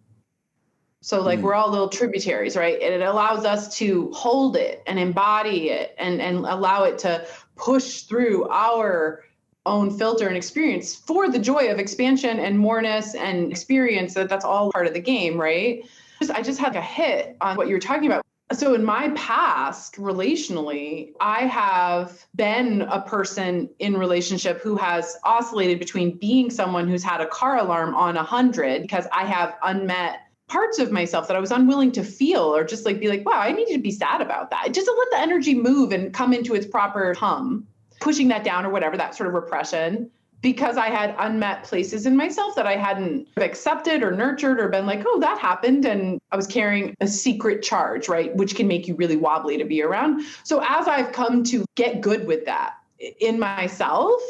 So we're all little tributaries, right? And it allows us to hold it and embody it and allow it to push through our own filter and experience for the joy of expansion and moreness and experience. That's all part of the game, right? I just had a hit on what you're talking about. So in my past, relationally, I have been a person in relationship who has oscillated between being someone who's had a car alarm on 100 because I have unmet parts of myself that I was unwilling to feel, or just be like, wow, I need to be sad about that. Just to let the energy move and come into its proper hum, pushing that down or whatever, that sort of repression, because I had unmet places in myself that I hadn't accepted or nurtured or been like, oh, that happened. And I was carrying a secret charge, right? Which can make you really wobbly to be around. So as I've come to get good with that in myself,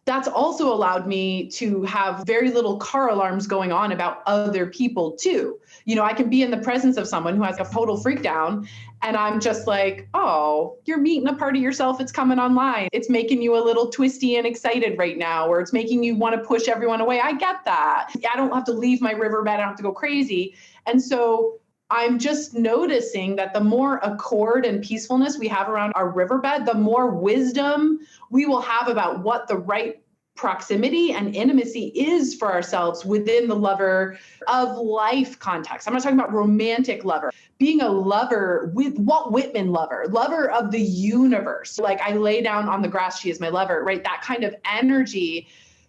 that's also allowed me to have very little car alarms going on about other people too. I can be in the presence of someone who has a total freakdown, and I'm just like, oh, you're meeting a part of yourself. It's coming online. It's making you a little twisty and excited right now, or it's making you want to push everyone away. I get that. I don't have to leave my riverbed. I don't have to go crazy. And so I'm just noticing that the more accord and peacefulness we have around our riverbed, the more wisdom we will have about what the right proximity and intimacy is for ourselves within the lover of life context. I'm not talking about romantic lover. Being a lover with Walt Whitman lover of the universe. I lay down on the grass, she is my lover, right? That kind of energy,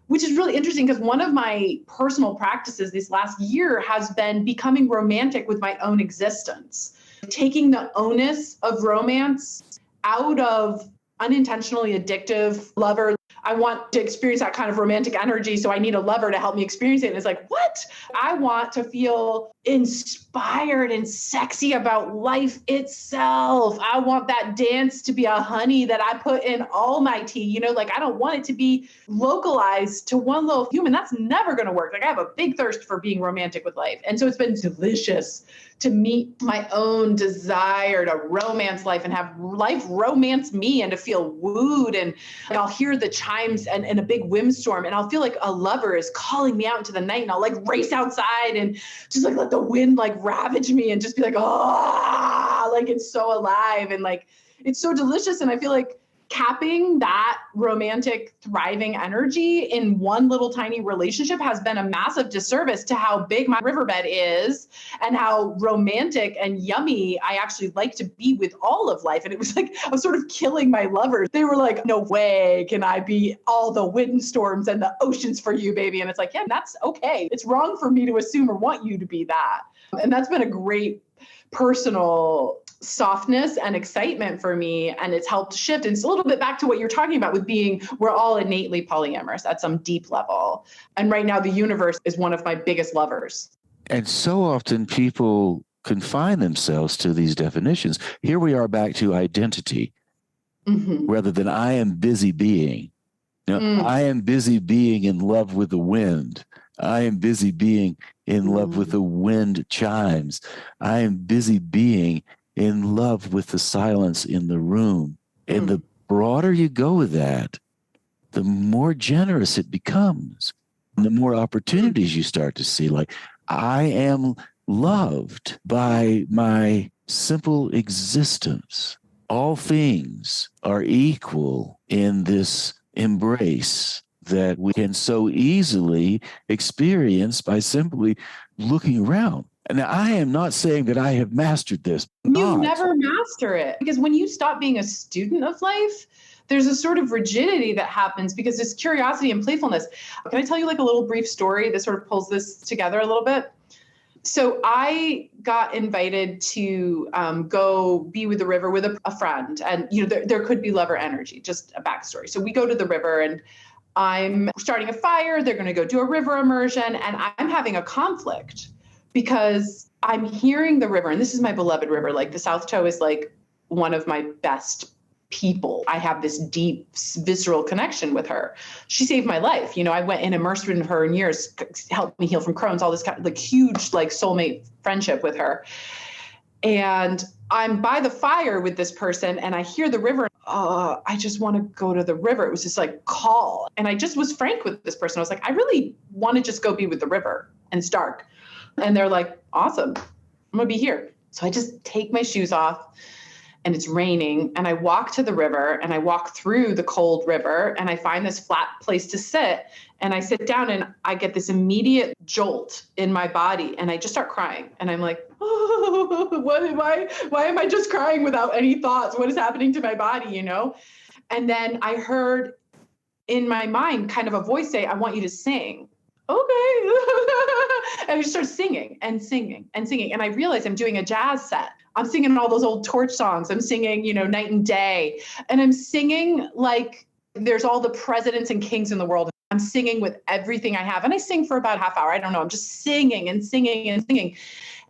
which is really interesting because one of my personal practices this last year has been becoming romantic with my own existence, taking the onus of romance out of unintentionally addictive lover. I want to experience that kind of romantic energy, so I need a lover to help me experience it. And it's like, what? I want to feel inspired and sexy about life itself. I want that dance to be a honey that I put in all my tea. Like I don't want it to be localized to one little human. That's never going to work. Like I have a big thirst for being romantic with life. And so it's been delicious to meet my own desire to romance life and have life romance me and to feel wooed. And I'll hear the chimes and a big windstorm and I'll feel like a lover is calling me out into the night, and I'll like race outside and just like let the wind like ravage me and just be like, oh, like it's so alive and like it's so delicious. And I feel like capping that romantic, thriving energy in one little tiny relationship has been a massive disservice to how big my riverbed is and how romantic and yummy I actually like to be with all of life. And it was like, I was sort of killing my lovers. They were like, no way can I be all the windstorms and the oceans for you, baby. And it's like, yeah, that's okay. It's wrong for me to assume or want you to be that. And that's been a great personal softness and excitement for me, and it's helped shift. And it's a little bit back to what you're talking about with being, we're all innately polyamorous at some deep level. And right now the universe is one of my biggest lovers. And so often people confine themselves to these definitions. Here we are back to identity, rather than I am busy being. I am busy being in love with the wind. I am busy being in love with the wind chimes. I am busy being in love with the silence in the room. And the broader you go with that, the more generous it becomes. And the more opportunities you start to see. Like, I am loved by my simple existence. All things are equal in this embrace that we can so easily experience by simply looking around. And I am not saying that I have mastered this. You never master it, because when you stop being a student of life, there's a sort of rigidity that happens because there's curiosity and playfulness. Can I tell you like a little brief story that sort of pulls this together a little bit? So I got invited to go be with the river with a friend, and there could be lover energy. Just a backstory. So we go to the river, and I'm starting a fire. They're going to go do a river immersion, and I'm having a conflict because I'm hearing the river, and this is my beloved river. Like the South Toe is like one of my best people. I have this deep, visceral connection with her. She saved my life. I went and immersed in her in years, helped me heal from Crohn's, all this kind of like huge, like soulmate friendship with her. And I'm by the fire with this person and I hear the river. I just want to go to the river. It was just like call. And I just was frank with this person. I was like, I really want to just go be with the river, and it's dark. And they're like, awesome, I'm going to be here. So I just take my shoes off, and it's raining, and I walk to the river, and I walk through the cold river, and I find this flat place to sit, and I sit down, and I get this immediate jolt in my body, and I just start crying. And I'm like, oh, why am I just crying without any thoughts? What is happening to my body, And then I heard in my mind kind of a voice say, I want you to sing. Okay. And I just start singing and singing and singing. And I realize I'm doing a jazz set. I'm singing all those old torch songs. I'm singing, Night and Day. And I'm singing like there's all the presidents and kings in the world. I'm singing with everything I have. And I sing for about a half hour. I don't know. I'm just singing and singing and singing.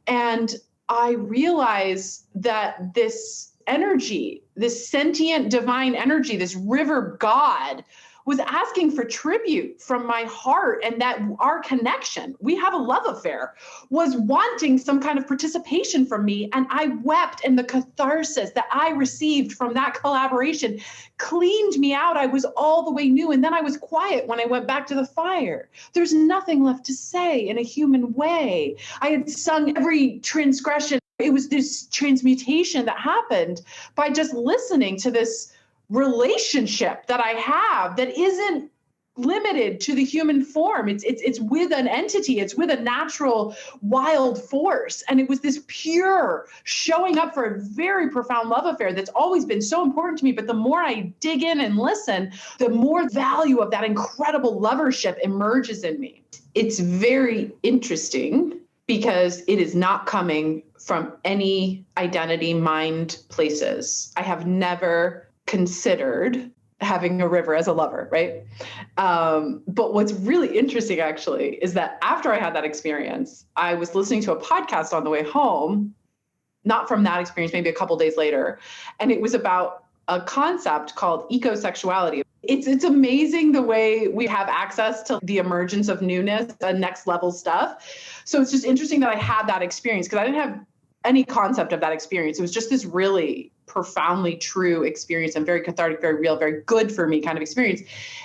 And I realize that this energy, this sentient divine energy, this river god, was asking for tribute from my heart, and that our connection, we have a love affair, was wanting some kind of participation from me. And I wept, and the catharsis that I received from that collaboration cleaned me out. I was all the way new. And then I was quiet when I went back to the fire. There's nothing left to say in a human way. I had sung every transgression. It was this transmutation that happened by just listening to this relationship that I have that isn't limited to the human form. It's with an entity. It's with a natural wild force. And it was this pure showing up for a very profound love affair that's always been so important to me. But the more I dig in and listen, the more value of that incredible lovership emerges in me. It's very interesting because it is not coming from any identity mind places. I have never considered having a river as a lover, right? But what's really interesting actually is that after I had that experience, I was listening to a podcast on the way home, not from that experience, maybe a couple days later. And it was about a concept called ecosexuality. It's amazing the way we have access to the emergence of newness and next level stuff. So it's just interesting that I had that experience because I didn't have any concept of that experience. It was just this really profoundly true experience and very cathartic, very real, very good for me kind of experience.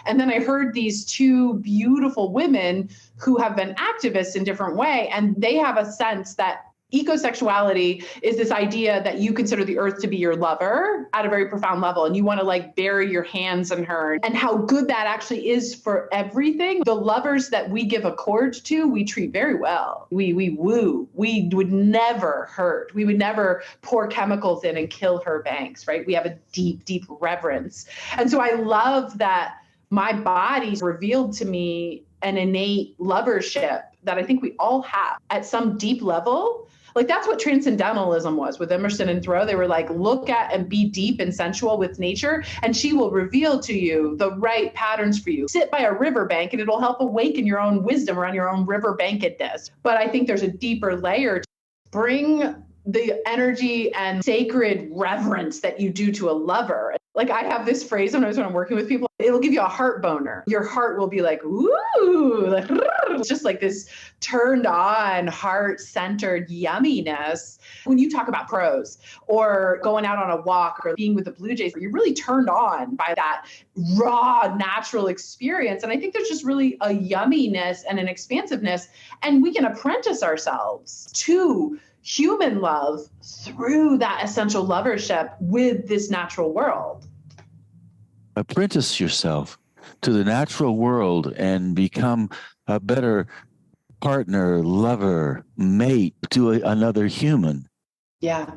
And then I heard these two beautiful women who have been activists in different way, and they have a sense that ecosexuality is this idea that you consider the earth to be your lover at a very profound level, and you want to like bury your hands in her, and how good that actually is for everything. The lovers that we give a cord to, we treat very well. We woo. We would never hurt. We would never pour chemicals in and kill her banks, right? We have a deep, deep reverence. And so I love that my body's revealed to me an innate lovership that I think we all have at some deep level. Like that's what transcendentalism was with Emerson and Thoreau. They were like, look at and be deep and sensual with nature, and she will reveal to you the right patterns for you. Sit by a riverbank and it'll help awaken your own wisdom around your own riverbankedness. But I think there's a deeper layer to bring the energy and sacred reverence that you do to a lover. Like I have this phrase sometimes when I'm working with people, it'll give you a heart boner. Your heart will be like, ooh, like, it's just like this turned on, heart-centered yumminess. When you talk about prose or going out on a walk or being with the Blue Jays, you're really turned on by that raw, natural experience. And I think there's just really a yumminess and an expansiveness, and we can apprentice ourselves to human love through that essential lovership with this natural world. Apprentice yourself to the natural world and become a better partner, lover, mate to another human. Yeah.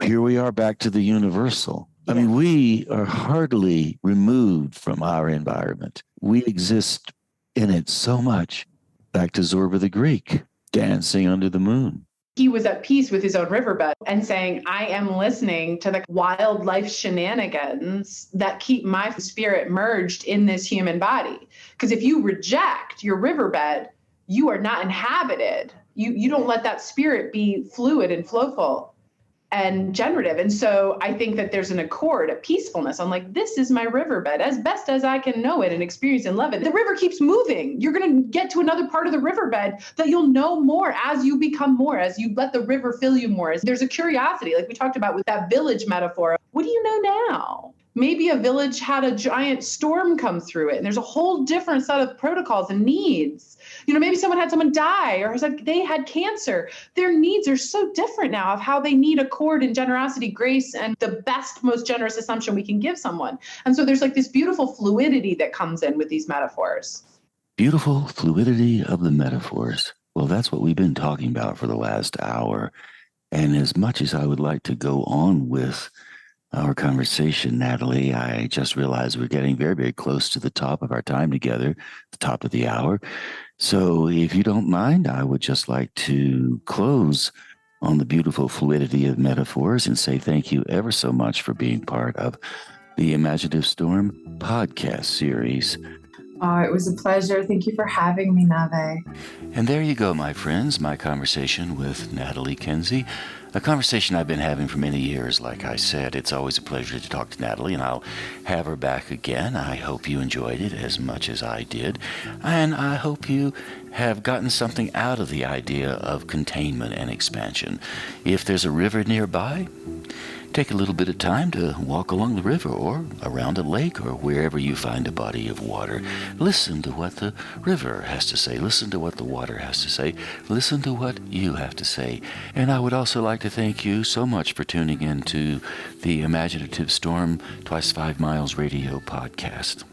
Here we are back to the universal. I mean, we are hardly removed from our environment. We exist in it so much. Back to Zorba the Greek, dancing under the moon. He was at peace with his own riverbed and saying, I am listening to the wildlife shenanigans that keep my spirit merged in this human body. Because if you reject your riverbed, you are not inhabited. You don't let that spirit be fluid and flowful and generative. And so I think that there's an accord, a peacefulness. I'm like, this is my riverbed as best as I can know it and experience and love it. The river keeps moving. You're going to get to another part of the riverbed that you'll know more as you become more, as you let the river fill you more. There's a curiosity, like we talked about with that village metaphor. What do you know now? Maybe a village had a giant storm come through it, and there's a whole different set of protocols and needs. You know, maybe someone had someone die, or they had cancer. Their needs are so different now of how they need accord and generosity, grace, and the best, most generous assumption we can give someone. And so there's like this beautiful fluidity that comes in with these metaphors. Beautiful fluidity of the metaphors. Well, that's what we've been talking about for the last hour. And as much as I would like to go on with our conversation, Natalie, I just realized we're getting very, very close to the top of our time together, the top of the hour. So if you don't mind, I would just like to close on the beautiful fluidity of metaphors and say thank you ever so much for being part of the Imaginative Storm podcast series. Oh, it was a pleasure. Thank you for having me, Navé. And there you go, my friends, my conversation with Natalie Kinsey, a conversation I've been having for many years. Like I said, it's always a pleasure to talk to Natalie, and I'll have her back again. I hope you enjoyed it as much as I did, and I hope you have gotten something out of the idea of containment and expansion. If there's a river nearby, take a little bit of time to walk along the river or around a lake or wherever you find a body of water. Listen to what the river has to say. Listen to what the water has to say. Listen to what you have to say. And I would also like to thank you so much for tuning in to the Imaginative Storm Twice 5 Miles radio podcast.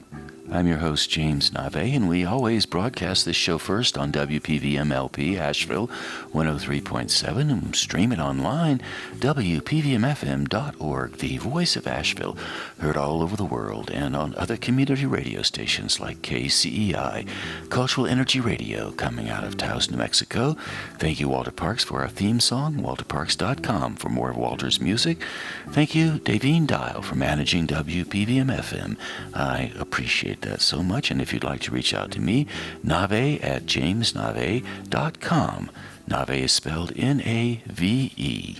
I'm your host, James Navé, and we always broadcast this show first on WPVM-LP, Asheville 103.7, and stream it online, WPVMFM.org, the voice of Asheville, heard all over the world, and on other community radio stations like KCEI, Cultural Energy Radio, coming out of Taos, New Mexico. Thank you, Walter Parks, for our theme song, walterparks.com for more of Walter's music. Thank you, Davine Dial, for managing WPVM-FM. I appreciate that so much, and if you'd like to reach out to me, Navé at jamesnave.com. Navé is spelled N-A-V-E.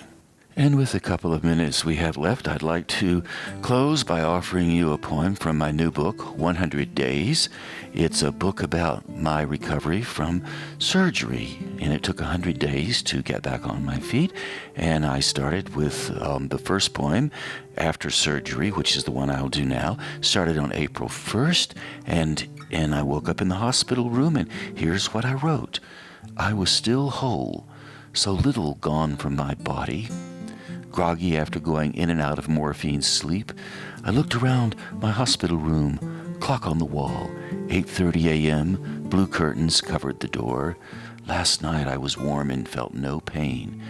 And with a couple of minutes we have left, I'd like to close by offering you a poem from my new book, 100 Days. It's a book about my recovery from surgery, and it took 100 days to get back on my feet. And I started with the first poem, After Surgery, which is the one I'll do now. Started on April 1st, and I woke up in the hospital room, and here's what I wrote. I was still whole, so little gone from my body. Groggy after going in and out of morphine sleep, I looked around my hospital room, clock on the wall, 8:30 a.m., blue curtains covered the door. Last night I was warm and felt no pain.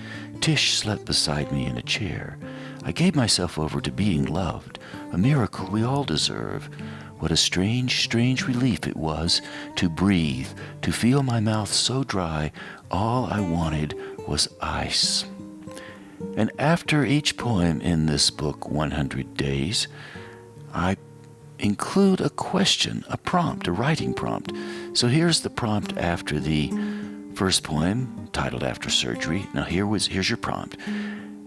Tish slept beside me in a chair. I gave myself over to being loved, a miracle we all deserve. What a strange, strange relief it was to breathe, to feel my mouth so dry, all I wanted was ice. And after each poem in this book, 100 Days, I include a question, a prompt, a writing prompt. So here's the prompt after the first poem, titled After Surgery. Now here's your prompt.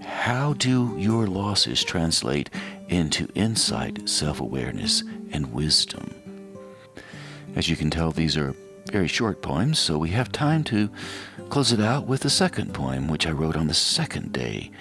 How do your losses translate into insight, self-awareness, and wisdom? As you can tell, these are very short poems, so we have time to close it out with the second poem, which I wrote on the second day.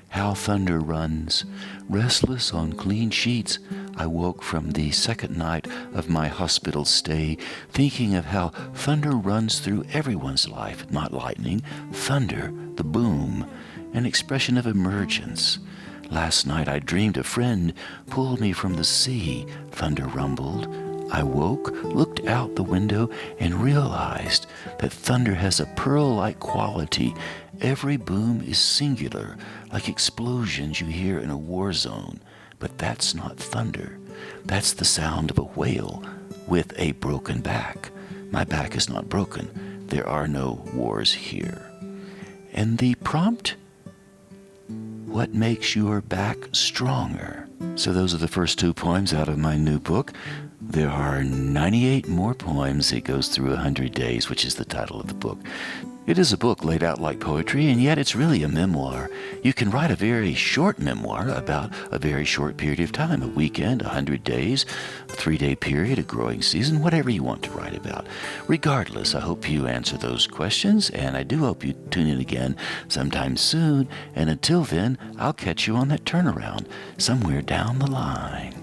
How thunder runs, restless on clean sheets, I woke from the second night of my hospital stay, thinking of how thunder runs through everyone's life, not lightning, thunder, the boom, an expression of emergence. Last night I dreamed a friend pulled me from the sea, thunder rumbled. I woke, looked out the window, and realized that thunder has a pearl-like quality. Every boom is singular, like explosions you hear in a war zone. But that's not thunder. That's the sound of a whale with a broken back. My back is not broken. There are no wars here. And the prompt? What makes your back stronger? So those are the first two poems out of my new book. There are 98 more poems. It goes through 100 days, which is the title of the book. It is a book laid out like poetry, and yet it's really a memoir. You can write a very short memoir about a very short period of time, a weekend, 100 days, a 3-day period, a growing season, whatever you want to write about. Regardless, I hope you answer those questions, and I do hope you tune in again sometime soon. And until then, I'll catch you on that turnaround somewhere down the line.